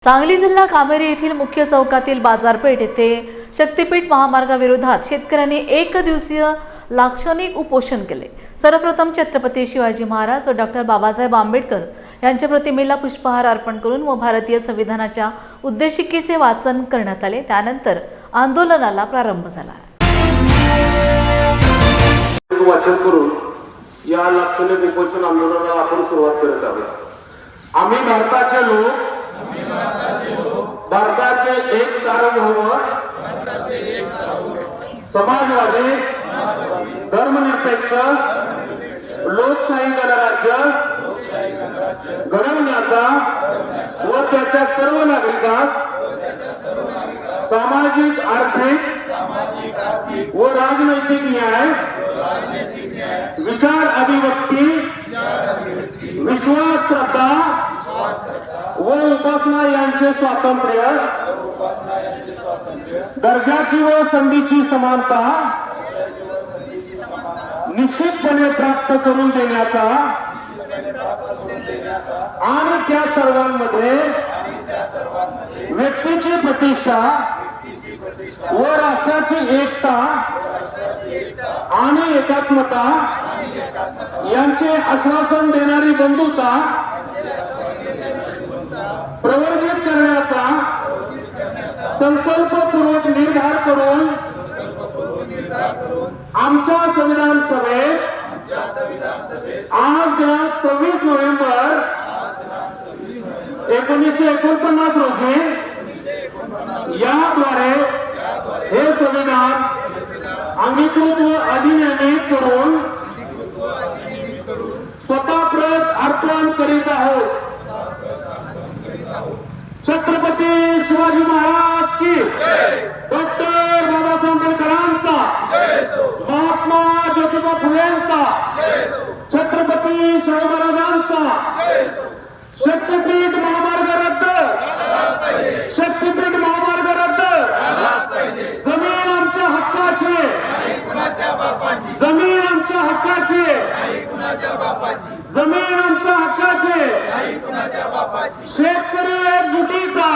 सांगली जिल्हा कामेरी येथील मुख्य चौकातील बाजारपेठ येथे शक्तीपीठ महामार्गाविरोधात शेतकऱ्यांनी एक दिवसीय लाक्षणिक उपोषण केले। सर्वप्रथम छत्रपती शिवाजी महाराज व डॉक्टर बाबासाहेब आंबेडकर यांच्या प्रतिमेला पुष्पहार अर्पण करून व भारतीय संविधानाच्या उद्देशिकेचे वाचन करण्यात आले। त्यानंतर आंदोलनाला प्रारंभ झाला। वाचन करून या लाक्षणिक उपोषण आंदोलनाला आपण सुरुवात करत आहोत। आम्ही भारताचे लोक भारताचे एक सार्वभौम समाजवादी धर्मनिरपेक्ष लोकशाही गणराज्य घडवण्याचा व त्याच्या सर्व नागरिकांस सामाजिक आर्थिक व राजनैतिक न्याय विचार अभिव्यक्ती विश्वास श्रद्धा व उपासना यांचे स्वातंत्र्य दर्जाची व संधीची समानता निश्चितपणे प्राप्त करून देण्याचा आणि त्या सर्वांमध्ये व्यक्तीची प्रतिष्ठा व राष्ट्राची एकता आणि एकात्मता यांचे आश्वासन देणारी बंधुता प्रवर्धित करण्याचा संकल्पपूर्वक निर्धार करून आमच्या संविधान सभेत आज दिनांक 26 नोव्हेंबर 1949 रोजी याद्वारे हे संविधान अंगीकृत व अधिनियमित करून स्वतःप्रत अर्पण करीत आहोत। छत्रपती शिवाजी महाराज की डॉक्टर बाबासाहेब आंबेडकरांचा महात्मा ज्योतिबा फुलेंचा छत्रपती शाहू महाराजांचा शक्तीपीठ महामार्ग रद्द शक्तीपीठ महामार्ग रद्द जमीन आमच्या हक्काची जमीन आमच्या हक्काची जमीन आमच्या हक्काची शेतकरी एकजुटीचा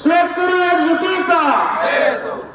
शेतकरी एकजुटीचा